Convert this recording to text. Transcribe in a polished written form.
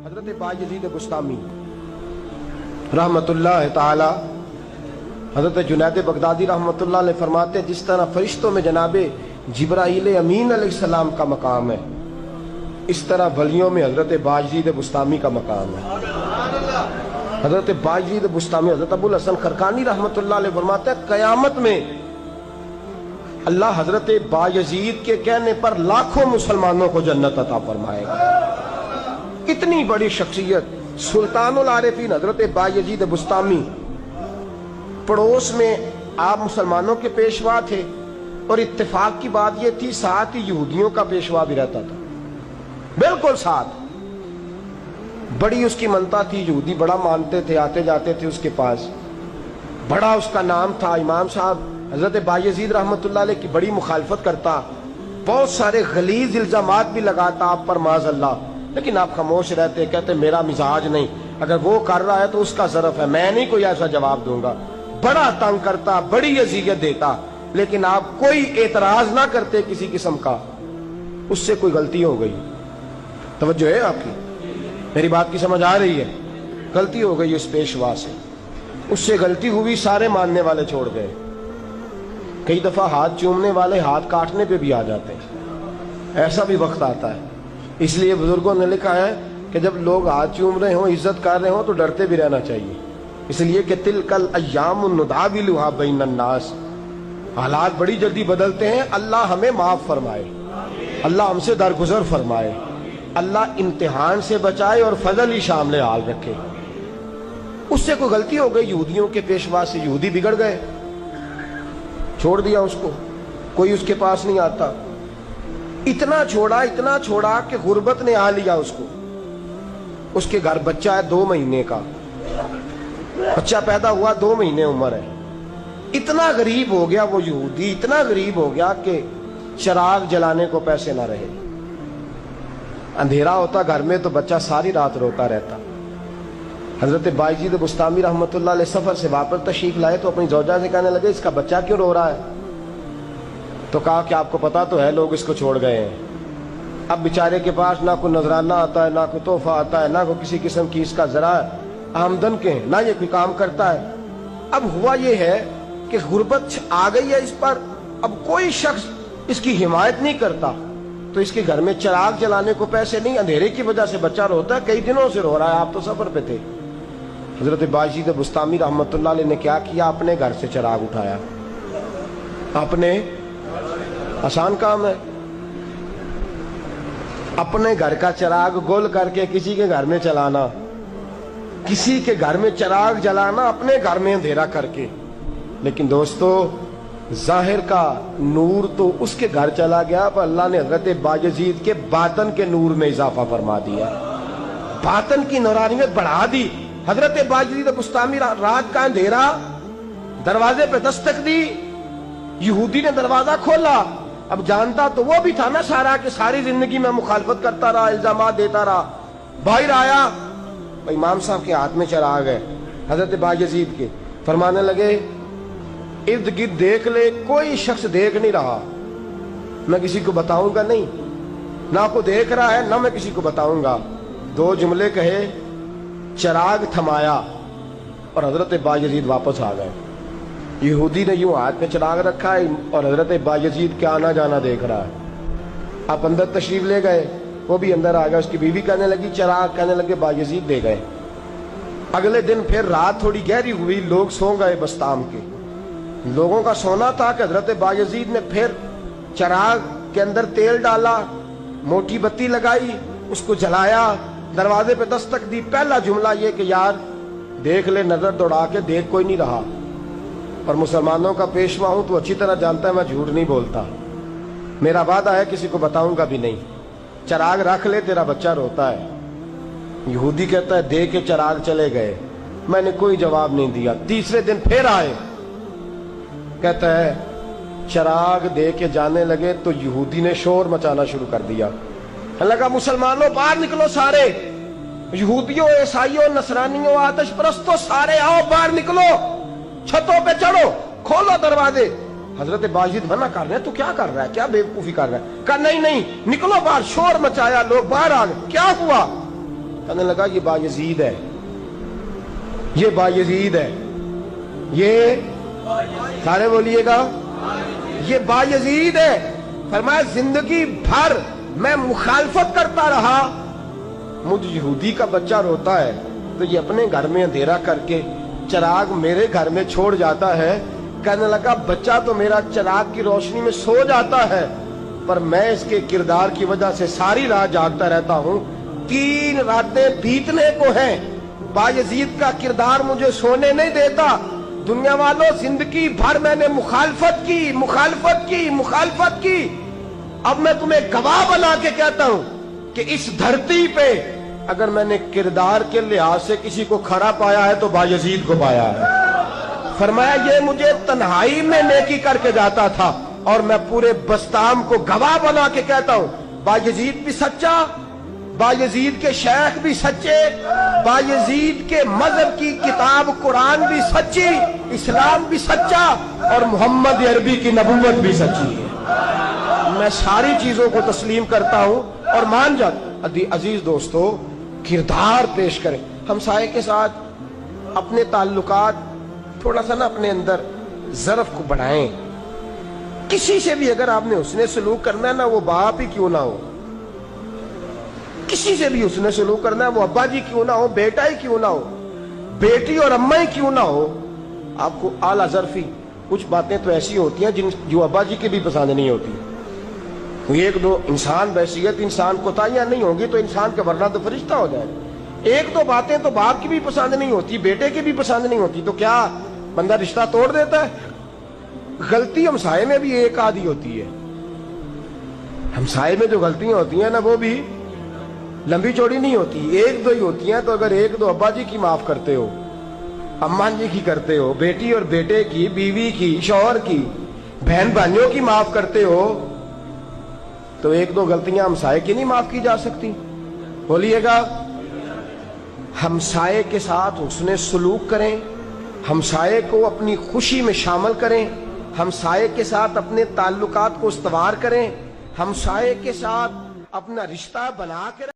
حضرت بایزید بسطامی رحمتullah تعالی، حضرت جنید بغدادی رحمۃ اللہ علیہ فرماتے ہیں جس طرح فرشتوں میں جناب جبرائیل امین علیہ السلام کا مقام ہے، اس طرح ولیوں میں حضرت بایزید بسطامی کا مقام ہے۔ حضرت بایزید بسطامی، حضرت ابو الحسن خرقانی رحمۃ اللہ علیہ فرماتے ہیں قیامت میں اللہ حضرت بایزید کے کہنے پر لاکھوں مسلمانوں کو جنت عطا فرمائے گا۔ اتنی بڑی شخصیت سلطان العارفین حضرت بایزید بسطامی، پڑوس میں آپ مسلمانوں کے پیشوا تھے، اور اتفاق کی بات یہ تھی ساتھ ہی یہودیوں کا پیشوا بھی رہتا تھا، بالکل ساتھ۔ بڑی اس کی منتا تھی، یہودی بڑا مانتے تھے، آتے جاتے تھے اس کے پاس، بڑا اس کا نام تھا۔ امام صاحب حضرت بایزید رحمت اللہ علیہ کی بڑی مخالفت کرتا، بہت سارے غلیظ الزامات بھی لگاتا آپ پر معاذ اللہ، لیکن آپ خاموش رہتے، کہتے میرا مزاج نہیں، اگر وہ کر رہا ہے تو اس کا ظرف ہے، میں نہیں کوئی ایسا جواب دوں گا۔ بڑا تنگ کرتا، بڑی اذیت دیتا، لیکن آپ کوئی اعتراض نہ کرتے کسی قسم کا۔ اس سے کوئی غلطی ہو گئی، توجہ ہے آپ کی، میری بات کی سمجھ آ رہی ہے؟ غلطی ہو گئی اس پیشوا سے، اس سے غلطی ہوئی، سارے ماننے والے چھوڑ گئے۔ کئی دفعہ ہاتھ چومنے والے ہاتھ کاٹنے پہ بھی آ جاتے ہیں، ایسا بھی وقت آتا ہے۔ اس لیے بزرگوں نے لکھا ہے کہ جب لوگ ہاتھ چوم رہے ہوں، عزت کر رہے ہوں، تو ڈرتے بھی رہنا چاہیے، اس لیے کہ تلک الایام نداولها بین الناس، حالات بڑی جلدی بدلتے ہیں۔ اللہ ہمیں معاف فرمائے، اللہ ہم سے درگزر فرمائے، اللہ امتحان سے بچائے اور فضل ہی شامل حال رکھے۔ اس سے کوئی غلطی ہو گئی یہودیوں کے پیشوا سے، یہودی بگڑ گئے، چھوڑ دیا اس کو، کوئی اس کے پاس نہیں آتا۔ اتنا چھوڑا کہ غربت نے آ لیا اس کو۔ اس کے گھر بچہ ہے 2 مہینے کا، بچہ پیدا ہوا 2 مہینے عمر ہے۔ اتنا غریب ہو گیا وہ یہودی، اتنا غریب ہو گیا کہ چراغ جلانے کو پیسے نہ رہے، اندھیرا ہوتا گھر میں تو بچہ ساری رات روتا رہتا۔ حضرت بایزید بسطامی رحمت اللہ علیہ سفر سے واپس تشریف لائے تو اپنی زوجہ سے کہنے لگے اس کا بچہ کیوں رو رہا ہے؟ تو کہا کہ آپ کو پتا تو ہے لوگ اس کو چھوڑ گئے ہیں، اب بیچارے کے پاس نہ کوئی نذرانہ آتا ہے، نہ کوئی تحفہ آتا ہے، نہ کوئی کسی قسم کی اس کا ذرائع آمدن کے ہیں، نہ یہ کوئی کام کرتا ہے۔ اب ہوا یہ ہے کہ غربت آ گئی ہے اس پر، اب کوئی شخص اس کی حمایت نہیں کرتا، تو اس کے گھر میں چراغ جلانے کو پیسے نہیں، اندھیرے کی وجہ سے بچہ روتا ہے، کئی دنوں سے رو رہا ہے، آپ تو سفر پہ تھے۔ حضرت بایزید بسطامی رحمت اللہ علیہ نے کیا کیا؟ اپنے گھر سے چراغ اٹھایا، اپنے، آسان کام ہے، اپنے گھر کا چراغ گول کر کے کسی کے گھر میں چلانا، کسی کے گھر میں چراغ جلانا اپنے گھر میں اندھیرا کر کے۔ لیکن دوستو ظاہر کا نور تو اس کے گھر چلا گیا، پر اللہ نے حضرت بایزید کے باطن کے نور میں اضافہ فرما دیا، باطن کی نورانیت بڑھا دی۔ حضرت بایزید بسطامی رات کا اندھیرا، دروازے پہ دستک دی، یہودی نے دروازہ کھولا، اب جانتا تو وہ بھی تھا نا سارا کہ ساری زندگی میں مخالفت کرتا رہا، الزامات دیتا رہا۔ باہر آیا، امام صاحب کے ہاتھ میں چراغ ہے حضرت بایزید کے، فرمانے لگے ارد گرد دیکھ لے، کوئی شخص دیکھ نہیں رہا، میں کسی کو بتاؤں گا نہیں، نہ کو دیکھ رہا ہے نہ میں کسی کو بتاؤں گا۔ 2 جملے کہے، چراغ تھمایا اور حضرت بایزید واپس آ گئے۔ یہودی نے یوں ہاتھ میں چراغ رکھا ہے اور حضرت بایزید کے آنا جانا دیکھ رہا ہے۔ آپ اندر تشریف لے گئے، وہ بھی اندر آ گیا، اس کی بیوی کہنے لگی چراغ، کہنے لگے بایزید دے گئے۔ اگلے دن پھر رات تھوڑی گہری ہوئی، لوگ سو گئے بسطام کے، لوگوں کا سونا تھا کہ حضرت بایزید نے پھر چراغ کے اندر تیل ڈالا، موٹی بتی لگائی، اس کو جلایا، دروازے پہ دستک دی۔ پہلا جملہ یہ کہ یار دیکھ لے، نظر دوڑا کے دیکھ، کوئی نہیں رہا، اور مسلمانوں کا پیشوا ہوں تو اچھی طرح جانتا ہے میں جھوٹ نہیں بولتا، میرا وعدہ ہے کسی کو بتاؤں گا بھی نہیں، چراغ رکھ لے، تیرا بچہ روتا ہے۔ یہودی کہتا ہے دے کے چراغ چلے گئے، میں نے کوئی جواب نہیں دیا۔ تیسرے دن پھر آئے، کہتا ہے چراغ دے کے جانے لگے تو یہودی نے شور مچانا شروع کر دیا، لگا مسلمانوں باہر نکلو، سارے یہودیوں، عیسائیوں، نصرانیوں، آتش پرستوں، سارے آؤ باہر نکلو، چھتوں پہ چڑھو، کھولو دروازے۔ حضرت بایزید منع کر رہے ہیں، تو کیا کر رہا ہے، کیا بیوقوفی کر رہا ہے؟ کہا نہیں نہیں نکلو باہر، شور مچایا، لوگ باہر آ گئے۔ کیا ہوا؟ کہنے لگا یہ بایزید ہے، یہ بایزید ہے، یہ سارے بولیے گا یہ بایزید ہے۔ فرمایا زندگی بھر میں مخالفت کرتا رہا، مجھ یہودی کا بچہ روتا ہے تو یہ اپنے گھر میں اندھیرا کر کے چراغ میرے گھر میں چھوڑ جاتا ہے۔ کہنے لگا بچہ تو میرا چراغ کی روشنی میں سو جاتا ہے، پر میں اس کے کردار کی وجہ سے ساری رات جاگتا رہتا ہوں، 3 راتیں بیتنے کو ہیں، بایزید کا کردار مجھے سونے نہیں دیتا۔ دنیا والوں زندگی بھر میں نے مخالفت کی، اب میں تمہیں گواہ بنا کے کہتا ہوں کہ اس دھرتی پہ اگر میں نے کردار کے لحاظ سے کسی کو کھڑا پایا ہے تو بایزید کو پایا ہے۔ فرمایا یہ مجھے تنہائی میں نیکی کر کے جاتا تھا اور میں پورے بستام کو گواہ بنا کے کہتا ہوں بایزید بھی سچا، بایزید کے شیخ بھی سچے، بایزید کے مذہب کی کتاب قرآن بھی سچی، اسلام بھی سچا، اور محمد عربی کی نبوت بھی سچی ہے۔ میں ساری چیزوں کو تسلیم کرتا ہوں اور مان جاتا۔ عزیز دوستو، کردار پیش کریں، ہمسائے کے ساتھ اپنے تعلقات تھوڑا سا اپنے اندر ظرف کو بڑھائیں۔ کسی سے بھی اگر آپ نے حسن سلوک کرنا ہے نا، وہ باپ ہی کیوں نہ ہو، کسی سے بھی حسن سلوک کرنا ہے، وہ ابا جی کیوں نہ ہو، بیٹا ہی کیوں نہ ہو، بیٹی اور اماں ہی کیوں نہ ہو، آپ کو اعلیٰ ظرفی کچھ باتیں تو ایسی ہوتی ہیں جو ابا جی کی بھی پسند نہیں ہوتی۔ ایک دو انسان بحیثیت انسان کوتاہیاں نہیں ہوں گی تو انسان کا ورنہ تو فرشتہ ہو جائے۔ ایک دو باتیں تو باپ کی بھی پسند نہیں ہوتی، بیٹے کی بھی پسند نہیں ہوتی، تو کیا بندہ رشتہ توڑ دیتا ہے؟ غلطی ہمسائے میں بھی ایک آدھی ہوتی ہے، ہمسائے میں جو غلطیاں ہوتی ہیں نا وہ بھی لمبی چوڑی نہیں ہوتی، ایک دو ہی ہوتی ہیں۔ تو اگر ایک دو ابا جی کی معاف کرتے ہو، اماں جی کی کرتے ہو، بیٹی اور بیٹے کی، بیوی کی، شوہر کی، بہن بھائیوں کی معاف کرتے ہو، تو ایک دو غلطیاں ہمسائے کی نہیں معاف کی جا سکتی؟ بولیے گا۔ ہمسائے کے ساتھ حسن سلوک کریں، ہمسائے کو اپنی خوشی میں شامل کریں، ہمسائے کے ساتھ اپنے تعلقات کو استوار کریں، ہمسائے کے ساتھ اپنا رشتہ بنا کے